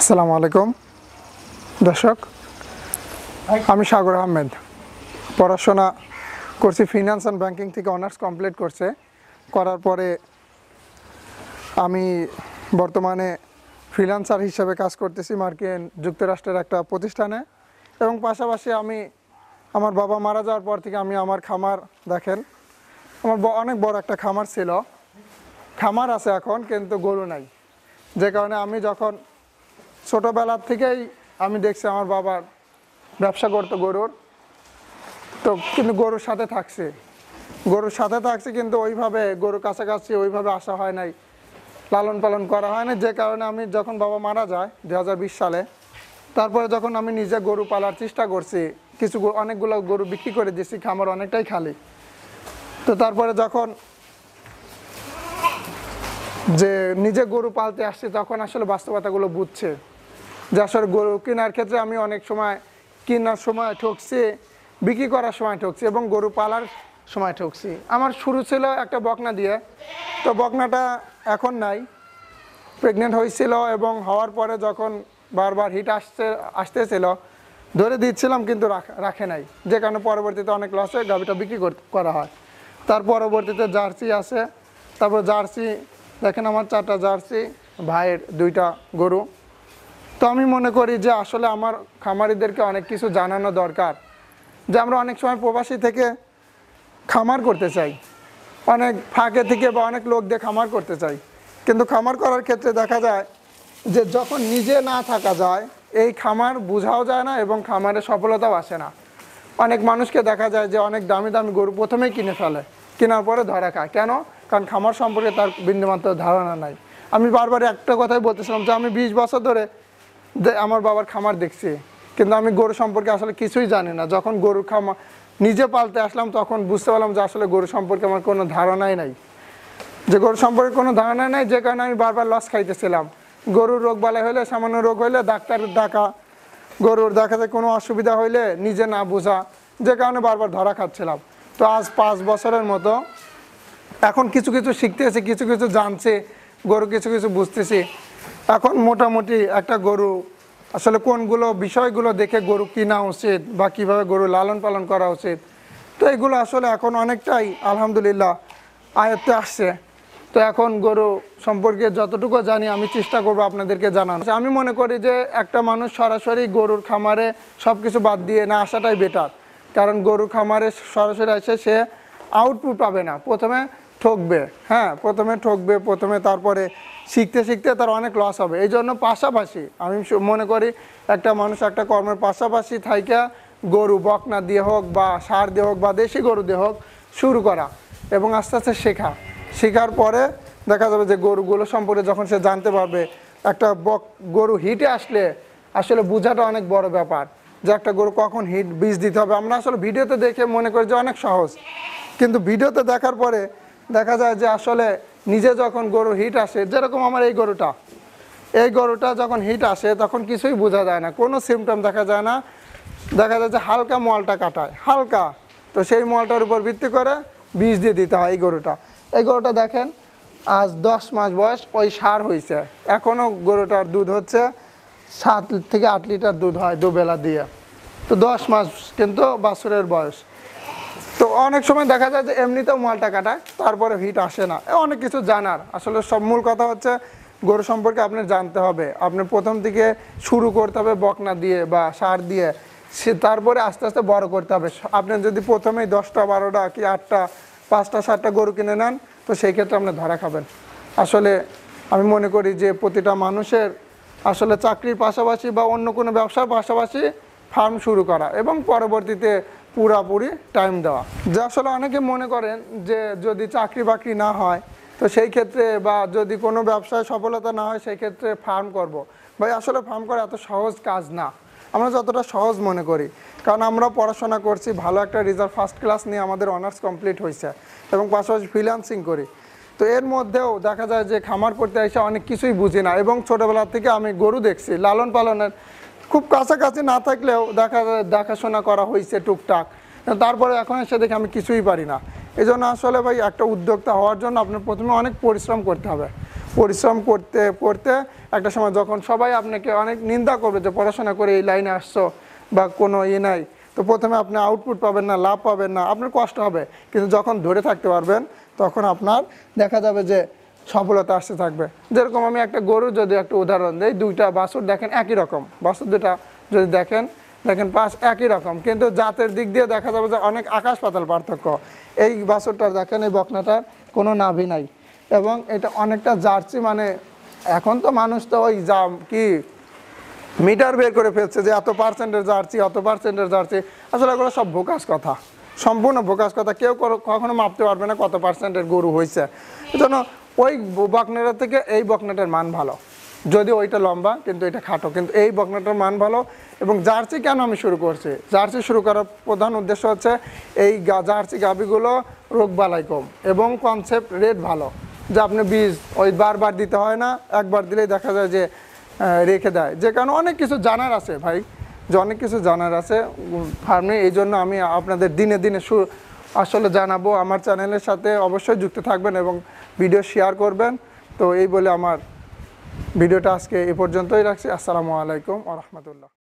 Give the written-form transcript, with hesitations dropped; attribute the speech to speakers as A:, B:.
A: আসসালামু আলাইকুম দর্শক, আমি সাগর আহমেদ। পড়াশোনা করছি ফিনান্স অ্যান্ড ব্যাংকিং থেকে, অনার্স কমপ্লিট করার পরে আমি বর্তমানে ফ্রিল্যান্সার হিসেবে কাজ করতেছি মার্কিন যুক্তরাষ্ট্রের একটা প্রতিষ্ঠানে। এবং পাশাপাশি আমি আমার বাবা মারা যাওয়ার পর থেকে আমি আমার খামার, দেখেন আমার অনেক বড় একটা খামার ছিল, খামার আছে এখন কিন্তু গরু নাই। যে কারণে আমি যখন ছোটোবেলার থেকেই আমি দেখছি আমার বাবার ব্যবসা করতো গরুর, তো কিন্তু গরুর সাথে থাকছে কিন্তু ওইভাবে গরুর কাছাকাছি ওইভাবে আসা হয় নাই, লালন পালন করা হয় না। যে কারণে আমি যখন বাবা মারা যায় 2020 সালে, তারপরে যখন আমি নিজে গরু পালার চেষ্টা করছি, অনেকগুলো গরু বিক্রি করে দিয়েছি, খামার অনেকটাই খালি। তো তারপরে যখন যে নিজে গরু পালতে আসছি তখন আসলে বাস্তবতাগুলো বুঝছে যে আসলে গরু কেনার ক্ষেত্রে আমি অনেক সময় কেনার সময় ঠকছি, বিক্রি করার সময় ঠকছি এবং গরু পালার সময় ঠকছি। আমার শুরু ছিল একটা বকনা দিয়ে, তো বকনাটা এখন নাই, প্রেগনেন্ট হয়েছিল এবং হওয়ার পরে যখন বারবার হিট আসতেছিল ধরে দিচ্ছিলাম কিন্তু রাখে নাই, যে কারণে পরবর্তীতে অনেক লসে গাভীটা বিক্রি করা হয়। তার পরবর্তীতে জার্সি আছে, তারপর জার্সি দেখেন আমার 4টা জার্সি, ভাইয়ের 2টা গরু। তো আমি মনে করি যে আসলে আমার খামারিদেরকে অনেক কিছু জানানো দরকার, যে আমরা অনেক সময় প্রবাসী থেকে খামার করতে চাই, অনেক ফাঁকে থেকে বা অনেক লোক দিয়ে খামার করতে চাই, কিন্তু খামার করার ক্ষেত্রে দেখা যায় যে যখন নিজে না থাকা যায় এই খামার বোঝাও যায় না এবং খামারে সফলতাও আসে না। অনেক মানুষকে দেখা যায় যে অনেক দামি দামি গরু প্রথমেই কিনে ফেলে, কেনার পরে ধরা খায়। কেন? কারণ খামার সম্পর্কে তার বিন্দুমাত্র ধারণা নাই। আমি বারবার একটা কথাই বলতেছিলাম যে আমি 20 বছর ধরে আমার বাবার খামার দেখছি, কিন্তু আমি গরু সম্পর্কে আসলে কিছুই জানি না। যখন গরুর খামার নিজে পালতে আসলাম তখন বুঝতে পারলাম যে আসলে গরু সম্পর্কে আমার কোনো ধারণাই নাই, যে গরু সম্পর্কে কোনো ধারণা নাই। যে কারণে আমি বারবার লস খাইতেছিলাম। গরুর রোগ বালাই হলে, সামান্য রোগ হইলে ডাক্তারের ডাকা, গরুর দেখাতে কোনো অসুবিধা হইলে নিজে না বোঝা, যে কারণে বারবার ধরা খাচ্ছিলাম। তো আজ 5 বছরের মতো এখন কিছু কিছু শিখতেছি, কিছু কিছু জানছি, গরু কিছু কিছু বুঝতেছি। এখন মোটামুটি একটা গরু আসলে কোনগুলো বিষয়গুলো দেখে গরু কিনা উচিত বা কীভাবে গরু লালন পালন করা উচিত, তো এগুলো আসলে এখন অনেকটাই আলহামদুলিল্লাহ আয়ত্তে আসছে। তো এখন গরু সম্পর্কে যতটুকু জানি আমি চেষ্টা করবো আপনাদেরকে জানানো। আমি মনে করি যে একটা মানুষ সরাসরি গরুর খামারে সব কিছু বাদ দিয়ে না আসাটাই বেটার, কারণ গরুর খামারে সরাসরি এসে সে আউটপুট পাবে না, প্রথমে ঠকবে, প্রথমে তারপরে শিখতে শিখতে তার অনেক লস হবে। এই জন্য পাশাপাশি আমি মনে করি একটা মানুষ একটা কর্মের পাশাপাশি থাইকা গরু বকনা দিয়ে হোক বা ষাঁড় দিয়ে হোক বা দেশি গরু দিয়ে হোক শুরু করা এবং আস্তে আস্তে শেখার পরে দেখা যাবে যে গরুগুলো সম্পর্কে যখন সে জানতে পারবে, একটা গরু হিটে আসলে আসলে বোঝাটা অনেক বড় ব্যাপার, যে একটা গরু কখন হিট বীজ দিতে হবে। আমরা আসলে ভিডিওতে দেখে মনে করি যে অনেক সহজ, কিন্তু ভিডিওতে দেখার পরে দেখা যায় যে আসলে নিজে যখন গরু হিট আসে, যেরকম আমার এই গরুটা যখন হিট আসে তখন কিছুই বোঝা যায় না, কোনো সিমটম দেখা যায় না। দেখা যায় যে হালকা মলটা কাটায়, হালকা, তো সেই মলটার উপর ভিত্তি করে বীজ দিয়ে দিতে হয়। এই গরুটা দেখেন আজ 10 মাস বয়স, ওই ষাঁড় হয়েছে, এখনও গরুটার দুধ হচ্ছে 7 থেকে 8 লিটার দুধ হয় দুবেলা দিয়ে। তো 10 মাস কিন্তু বাছুরের বয়স। তো অনেক সময় দেখা যায় যে এমনিতেও মালটা কাটায়, তারপরে হিট আসে না। অনেক কিছু জানার আসলে সব মূল কথা হচ্ছে গরু সম্পর্কে আপনার জানতে হবে। আপনি প্রথম থেকে শুরু করতে হবে বকনা দিয়ে বা ষাঁড় দিয়ে, তারপরে আস্তে আস্তে বড় করতে হবে। আপনি যদি প্রথমেই 10টা 12টা কি 8টা 5টা 7টা গরু কিনে নেন, তো সেই ক্ষেত্রে আপনি ধরা খাবেন। আসলে আমি মনে করি যে প্রতিটা মানুষের আসলে চাকরির পাশাপাশি বা অন্য কোনো ব্যবসার পাশাপাশি ফার্ম শুরু করা এবং পরবর্তীতে পুরাপুরি টাইম দেওয়া। যে আসলে অনেকে মনে করেন যে যদি চাকরি বাকরি না হয় তো সেই ক্ষেত্রে বা যদি কোনো ব্যবসায় সফলতা না হয় সেই ক্ষেত্রে ফার্ম করব। ভাই আসলে ফার্ম করা এত সহজ কাজ না, আমরা যতটা সহজ মনে করি। কারণ আমরা পড়াশোনা করছি, ভালো একটা রেজাল্ট, ফার্স্ট ক্লাস নিয়ে আমাদের অনার্স কমপ্লিট হয়েছে এবং পাশাপাশি ফ্রিল্যান্সিং করি। তো এর মধ্যেও দেখা যায় যে খামার করতে এসে অনেক কিছুই বুঝি না এবং ছোটোবেলা থেকে আমি গরু দেখছি, লালন পালনের খুব কাছাকাছি না থাকলেও দেখাশোনা করা হয়েছে টুকটাক, তারপরে এখন এসে দেখে আমি কিছুই পারি না। এই জন্য আসলে ভাই একটা উদ্যোক্তা হওয়ার জন্য আপনার প্রথমে অনেক পরিশ্রম করতে হবে। পরিশ্রম করতে করতে একটা সময় যখন সবাই আপনাকে অনেক নিন্দা করবে যে পড়াশোনা করে এই লাইনে আসছো বা কোনো নাই, তো প্রথমে আপনি আউটপুট পাবেন না, লাভ পাবেন না, আপনার কষ্ট হবে, কিন্তু যখন ধরে থাকতে পারবেন তখন আপনার দেখা যাবে যে সফলতা আসতে থাকবে। যেরকম আমি একটা গরু যদি একটা উদাহরণ দিই, দুইটা বাছুর দেখেন একই রকম, বাছুর দুটা যদি দেখেন পাশ একই রকম, কিন্তু জাতের দিক দিয়ে দেখা যাবে যে অনেক আকাশ পাতাল পার্থক্য। এই বাছুরটা দেখেন, এই বকনাটার কোনো নাভি নাই এবং এটা অনেকটা জার্সি, মানে এখন তো মানুষ তো ওই যা কি মিটার বের করে ফেলছে যে এত পার্সেন্টের জার্সি, অত পার্সেন্টের জার্সি, আসলে এগুলো সব বোকাস কথা, সম্পূর্ণ বোকাস কথা। কেউ কখনো মাপতে পারবে না কত পার্সেন্টের গরু হয়েছে। এই জন্য ওই বকনাটার থেকে এই বকনাটার মান ভালো, যদি ওইটা লম্বা কিন্তু এটা খাটো, কিন্তু এই বকনাটার মান ভালো। এবং জার্সি কেন আমি শুরু করছি, জার্সি শুরু করার প্রধান উদ্দেশ্য হচ্ছে এই জার্সি গাভীগুলো রোগবালাই কম এবং কনসেপ্ট রেট ভালো, যে আপনি বীজ ওই বারবার দিতে হয় না, একবার দিলেই দেখা যায় যে রেখে দেয়। যে কারণে অনেক কিছু জানার আছে ভাই, যে অনেক কিছু জানার আছে ফার্মে। এই জন্য আমি আপনাদের দিনে দিনে আসলে জানাবো। আমার চ্যানেলের সাথে অবশ্যই যুক্ত থাকবেন এবং ভিডিও শেয়ার করবেন। তো এই বলে আমার ভিডিওটা আজকে এ পর্যন্তই রাখছি। আসসালামু আলাইকুম ওয়া রাহমাতুল্লাহ।